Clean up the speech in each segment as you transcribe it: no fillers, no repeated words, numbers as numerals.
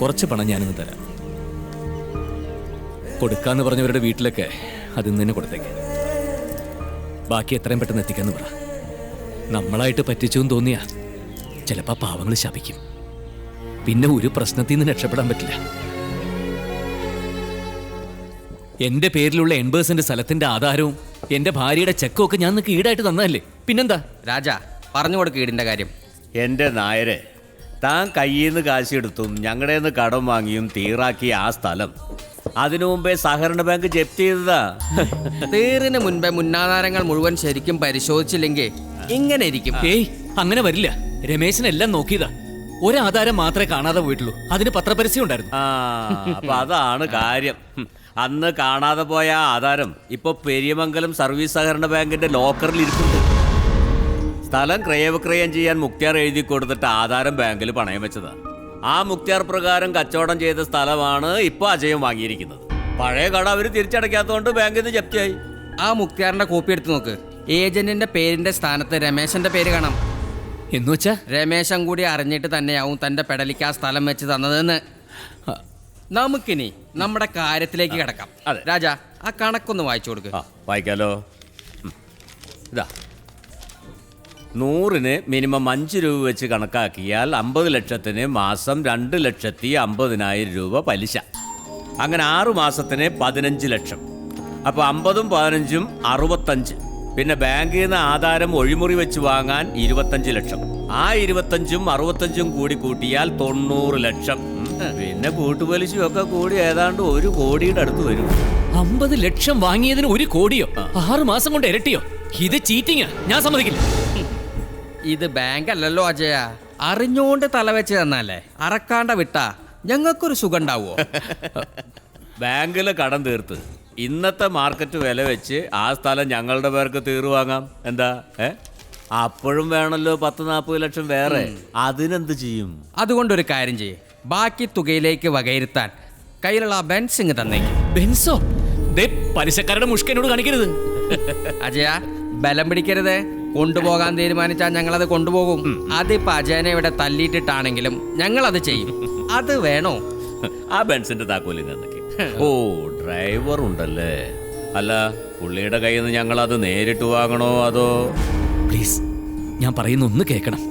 കുറച്ച് പണം ഞാനിന്ന് തരാം. കൊടുക്കാന്ന് പറഞ്ഞവരുടെ വീട്ടിലൊക്കെ അത് ഇന്ന് തന്നെ കൊടുത്തേക്ക്. ബാക്കി എത്രയും പെട്ടെന്ന് എത്തിക്കാന്ന് പറ. നമ്മളായിട്ട് പറ്റിച്ചു എന്ന് തോന്നിയാ ചിലപ്പോൾ പാവങ്ങൾ ശപിക്കും. പിന്നെ ഒരു പ്രശ്നത്തിൽ നിന്ന് രക്ഷപ്പെടാൻ പറ്റില്ല. എന്റെ പേരിലുള്ള 80% സ്ഥലത്തിന്റെ ആധാരവും എന്റെ ഭാര്യയുടെ ചെക്കും ഒക്കെ ഞാൻ നിനക്ക് ഈടായിട്ട് തന്നതല്ലേ, പിന്നെന്താ? രാജാ, പറഞ്ഞു കൊടുക്ക് ഈടിന്റെ കാര്യം. എൻ്റെ നായരെ, താൻ കയ്യിൽ നിന്ന് കാശെടുത്തും ഞങ്ങളുടെ നിന്ന് കടം വാങ്ങിയും തീറാക്കിയ ആ സ്ഥലം അതിനു മുമ്പേ സഹകരണ ബാങ്ക് ജപ്തി ചെയ്തതാ. തീറിന് മുൻപേ മുന്നാധാരങ്ങൾ മുഴുവൻ ശരിക്കും പരിശോധിച്ചില്ലെങ്കിൽ ഇങ്ങനെ ഇരിക്കും. ഏയ്, അങ്ങനെ വരില്ല. രമേശനെല്ലാം നോക്കിയതാ. ഒരാധാരം മാത്രമേ കാണാതെ പോയിട്ടുള്ളൂ. അതിന് പത്രപരസ്യം ഉണ്ടായിരുന്നു. അപ്പൊ അതാണ് കാര്യം. അന്ന് കാണാതെ പോയ ആ ആധാരം ഇപ്പൊ പെരിയമംഗലം സർവീസ് സഹകരണ ബാങ്കിന്റെ ലോക്കറിൽ ഇരിക്കുന്നുണ്ട്. സ്ഥലം ക്രയവിക്രയം ചെയ്യാൻ മുക്തിയാർ എഴുതി കൊടുത്തിട്ട് ആധാരം ബാങ്കിൽ പണയം വെച്ചതാ. ആ മുക്തിയാർ പ്രകാരം കച്ചവടം ചെയ്ത സ്ഥലമാണ് ഇപ്പൊ അജയം വാങ്ങിയിരിക്കുന്നത്. പഴയ കട അവര് തിരിച്ചടയ്ക്കാത്തതുകൊണ്ട് ബാങ്കിൽ നിന്ന് ജപ്തിയായി. ആ മുക്തിയാറിന്റെ കോപ്പി എടുത്ത് നോക്ക്. ഏജന്റിന്റെ പേരിന്റെ സ്ഥാനത്ത് രമേശന്റെ പേര് കാണാം. എന്നുവെച്ചാ രമേശൻ കൂടി അറിഞ്ഞിട്ട് തന്നെയാവും തന്റെ പെടലിക്ക് ആ സ്ഥലം വെച്ച് തന്നതെന്ന്. നമുക്കിനി നമ്മുടെ കാര്യത്തിലേക്ക് കിടക്കാം. രാജാ, ആ കണക്കൊന്ന് വായിച്ചു കൊടുക്കുക. വായിക്കാലോ. ഇതാ, 100-ന് മിനിമം 5 രൂപ വെച്ച് കണക്കാക്കിയാൽ 50 ലക്ഷത്തിന് മാസം 2,50,000 രൂപ പലിശ. അങ്ങനെ 6 മാസത്തിന് 15 ലക്ഷം. അപ്പോൾ 50ഉം 15ഉം 65. പിന്നെ ബാങ്കിൽ നിന്ന് ആധാരം ഒഴിമുറി വെച്ച് വാങ്ങാൻ 25 ലക്ഷം. ആ 25ഉം 65ഉം കൂടി കൂട്ടിയാൽ 90 ലക്ഷം. പിന്നെ കൂട്ടുപലിശയും ഒക്കെ കൂടി ഏതാണ്ട് 1 കോടിയുടെ അടുത്ത് വരും. 50 ലക്ഷം വാങ്ങിയതിന് 1 കോടിയോ? 6 മാസം കൊണ്ട് ഇരട്ടിയോ? ഇത് ചീറ്റിങ്ങാ, ഞാൻ സമ്മതിക്കില്ല. ഇത് ബാങ്ക് അല്ലല്ലോ അജയ. അറിഞ്ഞോണ്ട് തലവെച്ച് തന്നല്ലേ. അറക്കാണ്ട വിട്ടാ ഞങ്ങൾക്കൊരു സുഖം ഉണ്ടാവോ? ബാങ്കിലെ കടം തീർത്ത് ഇന്നത്തെ മാർക്കറ്റ് വില വെച്ച് ആ സ്ഥലം ഞങ്ങളുടെ പേർക്ക് തീർവാങ്ങാം. എന്താ? അപ്പോഴും വേണമല്ലോ 10-40 ലക്ഷം വേറെ. അതിനെന്ത് ചെയ്യും? അതുകൊണ്ടൊരു കാര്യം ചെയ്യേ, ബാക്കി തുകയിലേക്ക് വകയിരുത്താൻ കയ്യിലുള്ള ആ ബെൻസിങ് തന്നേക്കും. ബെൻസോ? പലിശക്കാരുടെ മുഷ്കനോട് കാണിക്കരുത്. അജയ, ബലം പിടിക്കരുത്. കൊണ്ടുപോകാൻ തീരുമാനിച്ചാൽ ഞങ്ങളത് കൊണ്ടുപോകും. അതിപ്പോ അജയനെ ഇവിടെ തല്ലിയിട്ടിട്ടാണെങ്കിലും ഞങ്ങളത് ചെയ്യും. അത് വേണോ? ആ ബെൻസിന്റെ താക്കോലിങ് എന്നൊക്കെ. ഓ, ഡ്രൈവർ ഉണ്ടല്ലേ. അല്ല, പുള്ളിയുടെ കയ്യിൽ നിന്ന് ഞങ്ങൾ അത് നേരിട്ട് വാങ്ങണോ അതോ? പ്ലീസ്, ഞാൻ പറയുന്ന ഒന്ന് കേൾക്കണം.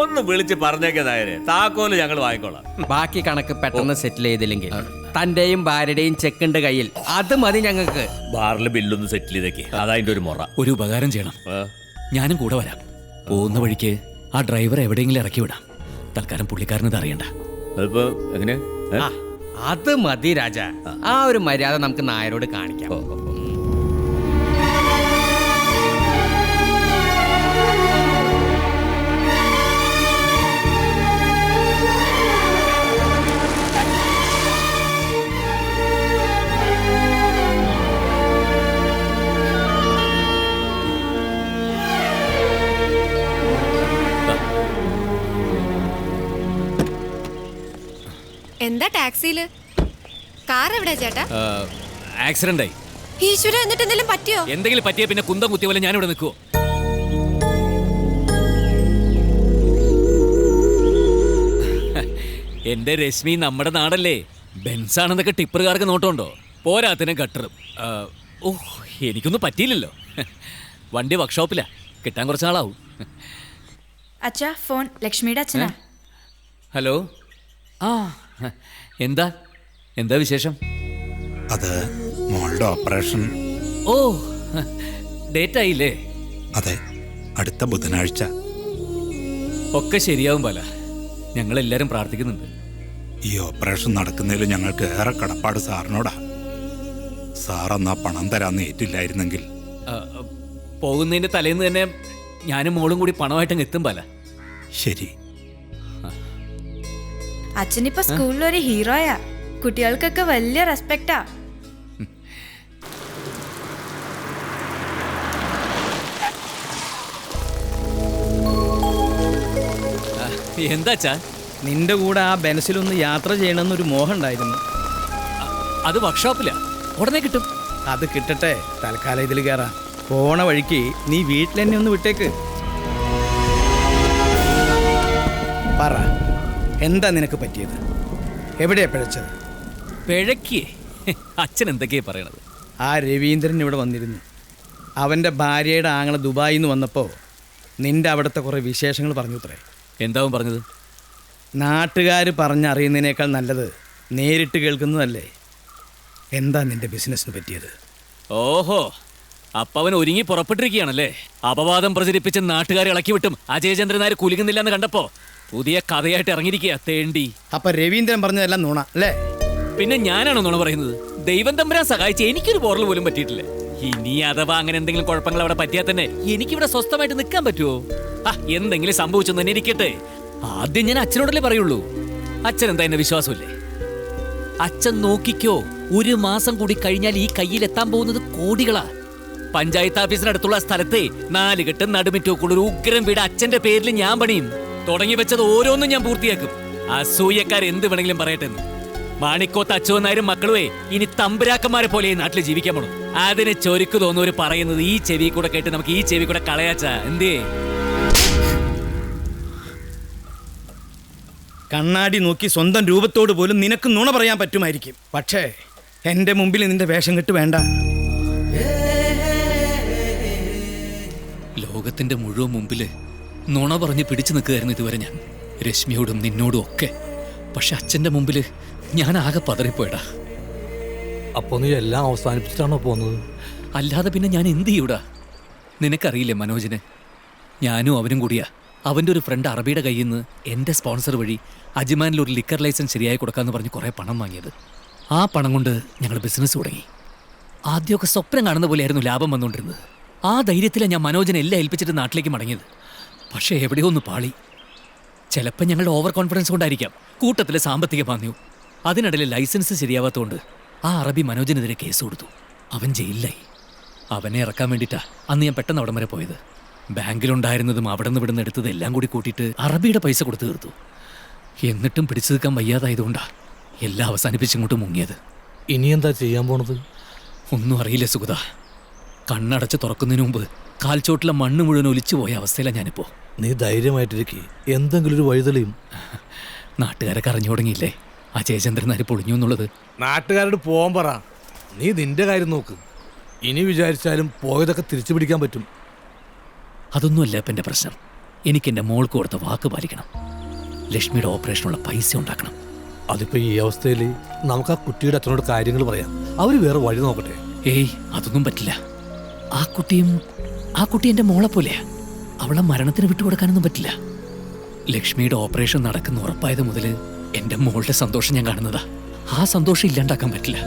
ഒന്ന് വിളിച്ച് പറഞ്ഞേക്കാതായാലേ താക്കോല് ഞങ്ങൾ വാങ്ങിക്കോളാം. ബാക്കി കണക്ക് പെട്ടെന്ന് സെറ്റിൽ ചെയ്തില്ലെങ്കിൽ തന്റെയും ഭാര്യയുടെയും ചെക്കുണ്ട് കയ്യിൽ. അത് മതി ഞങ്ങൾക്ക്. ബാറിൽ ബില്ലൊന്ന് സെറ്റിൽ ചെയ്തേക്ക്. അതതിന്റെ ഒരു മുറ. ഒരു ഉപകാരം ചെയ്യണം. ഞാനും കൂടെ വരാം. പോകുന്ന വഴിക്ക് ആ ഡ്രൈവറെ എവിടെയെങ്കിലും ഇറക്കി വിടാം. തൽക്കാലം പുള്ളിക്കാരനത് അറിയണ്ട. അതിപ്പോ എങ്ങനെ? അത് മതി രാജ. ആ ഒരു മര്യാദ നമുക്ക് നായരോട് കാണിക്കാം. എന്താ ടാക്സിയില്? കാർ എവിടെയാ ചേട്ടാ? ആക്സിഡന്റ് ആയി. ഈശ്വര, എന്നിട്ട് എന്തെങ്കിലും പറ്റിയോ? എന്തെങ്കിലും പറ്റിയ പിന്നെ കുന്തം കുത്തിയ പോലെ ഞാനിവിടെ നിൽക്കുവോ? എന്റെ രശ്മി, നമ്മുടെ നാടല്ലേ. ബെൻസാണെന്നൊക്കെ ടിപ്പറുകാർക്ക് നോട്ടമുണ്ടോ? പോരാത്തിന് ഗട്ടറും. ഓ, എനിക്കൊന്നും പറ്റിയില്ലല്ലോ. വണ്ടി വർക്ക്ഷോപ്പിലാ. കിട്ടാൻ കുറച്ച് നാളാവും. അച്ഛാ, ഫോൺ ലക്ഷ്മിയുടെ അച്ഛനാ. ഹലോ. ആ, എന്താ എന്താ വിശേഷം? അത് മോളുടെ ഓപ്പറേഷൻ. ഓ, ഡേറ്റ് ആയില്ലേ? അതെ, അടുത്ത ബുധനാഴ്ച. ഒക്കെ ശരിയാവും പോലെ. ഞങ്ങളെല്ലാരും പ്രാർത്ഥിക്കുന്നുണ്ട്. ഈ ഓപ്പറേഷൻ നടക്കുന്നതിൽ ഞങ്ങൾക്ക് ഏറെ കടപ്പാട് സാറിനോടാ. സാർ എന്നാ പണം തരാന്ന് ഏറ്റില്ലായിരുന്നെങ്കിൽ. പോകുന്നതിന്റെ തലേന്ന് തന്നെ ഞാനും മോളും കൂടി പണമായിട്ടങ്ങ് എത്തും പോലെ. ശരി. അച്ഛനിപ്പോ സ്കൂളിലൊരു ഹീറോയാ. കുട്ടികൾക്കൊക്കെ വലിയ റെസ്പെക്റ്റാ. എന്താച്ചാ? നിന്റെ കൂടെ ആ ബെൻസിലൊന്ന് യാത്ര ചെയ്യണമെന്നൊരു മോഹം ഉണ്ടായിരുന്നു. അത് വർക്ക്ഷോപ്പിലാ. ഉടനെ കിട്ടും. അത് കിട്ടട്ടെ. തൽക്കാലം ഇതിൽ കയറാം. പോണ വഴിക്ക് നീ വീട്ടിൽ തന്നെ ഒന്ന് വിട്ടേക്ക്. പറ, എന്താ നിനക്ക് പറ്റിയത്? എവിടെയാ പിഴച്ചത്? പിഴക്കേ അച്ഛൻ എന്തൊക്കെയാ പറയണത്? ആ രവീന്ദ്രൻ ഇവിടെ വന്നിരുന്നു. അവൻ്റെ ഭാര്യയുടെ ആങ്ങളെ ദുബായിൽ നിന്ന് വന്നപ്പോൾ നിന്റെ അവിടുത്തെ കുറേ വിശേഷങ്ങൾ പറഞ്ഞു അത്രേ. എന്താവും പറഞ്ഞത്? നാട്ടുകാർ പറഞ്ഞറിയുന്നതിനേക്കാൾ നല്ലത് നേരിട്ട് കേൾക്കുന്നതല്ലേ. എന്താ നിന്റെ ബിസിനസ്സിന് പറ്റിയത്? ഓഹോ, അപ്പൊ അവൻ ഒരുങ്ങി പുറപ്പെട്ടിരിക്കുകയാണല്ലേ. അപവാദം പ്രചരിപ്പിച്ച് നാട്ടുകാരെ ഇളക്കി വിട്ടും അജയചന്ദ്രൻ നായർ കുലുങ്ങുന്നില്ല എന്ന് കണ്ടപ്പോ പുതിയ കഥയായിട്ട് ഇറങ്ങിയിരിക്കുക തേണ്ടി. അപ്പം രവീന്ദ്രൻ പറഞ്ഞതെല്ലാം നുണ അല്ലേ? പിന്നെ ഞാനാണോ നുണ പറയുന്നത്? ദൈവം തമ്പുരാൻ സഹായിച്ച് എനിക്കൊരു പോറൽ പോലും പറ്റിയിട്ടില്ല. ഇനി അഥവാ അങ്ങനെ എന്തെങ്കിലും കുഴപ്പങ്ങൾ അവിടെ പറ്റിയാൽ തന്നെ എനിക്കിവിടെ സ്വസ്ഥമായിട്ട് നിൽക്കാൻ പറ്റുമോ? എന്തെങ്കിലും സംഭവിച്ചെന്ന് തന്നെ ഇരിക്കട്ടെ. ആദ്യം ഞാൻ അച്ഛനോടല്ലേ പറയുള്ളൂ. അച്ഛൻ എന്താ എന്നെ വിശ്വാസമില്ലേ? അച്ഛൻ നോക്കിക്കോ, 1 മാസം കൂടി കഴിഞ്ഞാൽ ഈ കയ്യിൽ എത്താൻ പോകുന്നത് കോടികളാ. പഞ്ചായത്ത് ഓഫീസിനടുത്തുള്ള സ്ഥലത്തെ 4 കെട്ട് നടുമിറ്റോക്കുള്ള ഒരു ഉഗ്രം വീട് അച്ഛന്റെ പേരിൽ ഞാൻ പണിയും. തുടങ്ങി വെച്ചത് ഓരോന്നും ഞാൻ പൂർത്തിയാക്കും. അസൂയക്കാർ എന്ത് വേണമെങ്കിലും പറയട്ടെ. മാണിക്കോത്ത് അച്ചുവന്നാരും മക്കളുവേ ഇനി തമ്പുരാക്കന്മാരെ പോലെ ഈ നാട്ടിൽ ജീവിക്കാൻ പോണം. അതിന് ചൊരുക്ക് തോന്നുന്നവർ പറയുന്നത് ഈ ചെവി കൂടെ കേട്ട് നമുക്ക് ഈ ചെവി കൂടെ കളയാച്ചാ എന്തേ? കണ്ണാടി നോക്കി സ്വന്തം രൂപത്തോട് പോലും നിനക്ക് നുണ പറയാൻ പറ്റുമായിരിക്കും. പക്ഷേ എൻ്റെ മുമ്പിൽ നിന്റെ വേഷം കെട്ട് വേണ്ട. ലോകത്തിന്റെ മുഴുവൻ മുമ്പില് നുണ പറഞ്ഞ് പിടിച്ചു നിൽക്കുകയായിരുന്നു ഇതുവരെ ഞാൻ, രശ്മിയോടും നിന്നോടും ഒക്കെ. പക്ഷെ അച്ഛന്റെ മുമ്പില് ഞാൻ ആകെ പതറിപ്പോയടാ. അപ്പോൾ നീ എല്ലാം അവസാനിപ്പിച്ചിട്ടാണോ പോകുന്നത്? അല്ലാതെ പിന്നെ ഞാൻ എന്ത് ചെയ്യൂടാ? നിനക്കറിയില്ലേ മനോജിനെ? ഞാനും അവനും കൂടിയാ അവൻ്റെ ഒരു ഫ്രണ്ട് അറബിയുടെ കയ്യിൽ നിന്ന് എൻ്റെ സ്പോൺസർ വഴി അജ്മാനിൽ ഒരു ലിക്കർ ലൈസൻസ് ശരിയായി കൊടുക്കാമെന്ന് പറഞ്ഞ് കുറേ പണം വാങ്ങിയത്. ആ പണം കൊണ്ട് ഞങ്ങൾ ബിസിനസ് തുടങ്ങി. ആദ്യമൊക്കെ സ്വപ്നം കാണുന്ന പോലെയായിരുന്നു ലാഭം വന്നുകൊണ്ടിരുന്നത്. ആ ധൈര്യത്തിലാണ് ഞാൻ മനോജിനെ എല്ലാം ഏൽപ്പിച്ചിട്ട് നാട്ടിലേക്ക് മടങ്ങിയത്. പക്ഷേ എവിടെയോ ഒന്ന് പാളി. ചിലപ്പോൾ ഞങ്ങളുടെ ഓവർ കോൺഫിഡൻസ് കൊണ്ടായിരിക്കാം, കൂട്ടത്തിലെ സാമ്പത്തിക മാന്ദ്യവും. അതിനിടയിൽ ലൈസൻസ് ശരിയാവാത്തതുകൊണ്ട് ആ അറബി മനോജിനെതിരെ കേസ് കൊടുത്തു. അവൻ ജയിലിലായി. അവനെ ഇറക്കാൻ വേണ്ടിയിട്ടാ അന്ന് ഞാൻ പെട്ടെന്ന് അവിടം വരെ പോയത്. ബാങ്കിലുണ്ടായിരുന്നതും അവിടെ നിന്ന് ഇവിടുന്ന് എടുത്തത് എല്ലാം കൂടി കൂട്ടിയിട്ട് അറബിയുടെ പൈസ കൊടുത്തു തീർത്തു. എന്നിട്ടും പിടിച്ചു നിൽക്കാൻ വയ്യാതായതുകൊണ്ടാ എല്ലാം അവസാനിപ്പിച്ചിങ്ങോട്ട് മുങ്ങിയത്. ഇനി എന്താ ചെയ്യാൻ പോണത്? ഒന്നും അറിയില്ല സുഗത. കണ്ണടച്ച് തുറക്കുന്നതിന് മുമ്പ് കാൽച്ചോട്ടിലെ മണ്ണ് മുഴുവൻ ഒലിച്ചു പോയ അവസ്ഥയിലാണ് ഞാനിപ്പോൾ. നീ ധൈര്യമായിട്ടിരിക്കെ, എന്തെങ്കിലും ഒരു വഴിതെളിയും. നാട്ടുകാരൊക്കെ അറിഞ്ഞു തുടങ്ങിയില്ലേ അജയചന്ദ്രൻ നായർ പൊളിഞ്ഞു എന്നുള്ളത്? നാട്ടുകാരോട് പോകാൻ പറ. നീ നിന്റെ കാര്യം നോക്ക്. ഇനി വിചാരിച്ചാലും പോയതൊക്കെ തിരിച്ചു പിടിക്കാൻ പറ്റും. അതൊന്നുമല്ല ഇപ്പം എൻ്റെ പ്രശ്നം. എനിക്ക് എൻ്റെ മോൾക്ക് കൊടുത്ത വാക്ക് പാലിക്കണം. ലക്ഷ്മിയുടെ ഓപ്പറേഷനുള്ള പൈസ ഉണ്ടാക്കണം. അതിപ്പോൾ ഈ അവസ്ഥയിൽ നമുക്ക് ആ കുട്ടിയുടെ അച്ഛനോട് കാര്യങ്ങൾ പറയാം. അവർ വേറെ വഴി നോക്കട്ടെ. ഏയ്, അതൊന്നും പറ്റില്ല. ആ കുട്ടി എൻ്റെ മോളെ പോലെയാ. അവളെ മരണത്തിന് വിട്ടുകൊടുക്കാനൊന്നും പറ്റില്ല. ലക്ഷ്മിയുടെ ഓപ്പറേഷൻ നടക്കുന്ന ഉറപ്പായത് മുതൽ എൻ്റെ മോളുടെ സന്തോഷം ഞാൻ കാണുന്നതാ. ആ സന്തോഷം ഇല്ലാണ്ടാക്കാൻ പറ്റില്ല.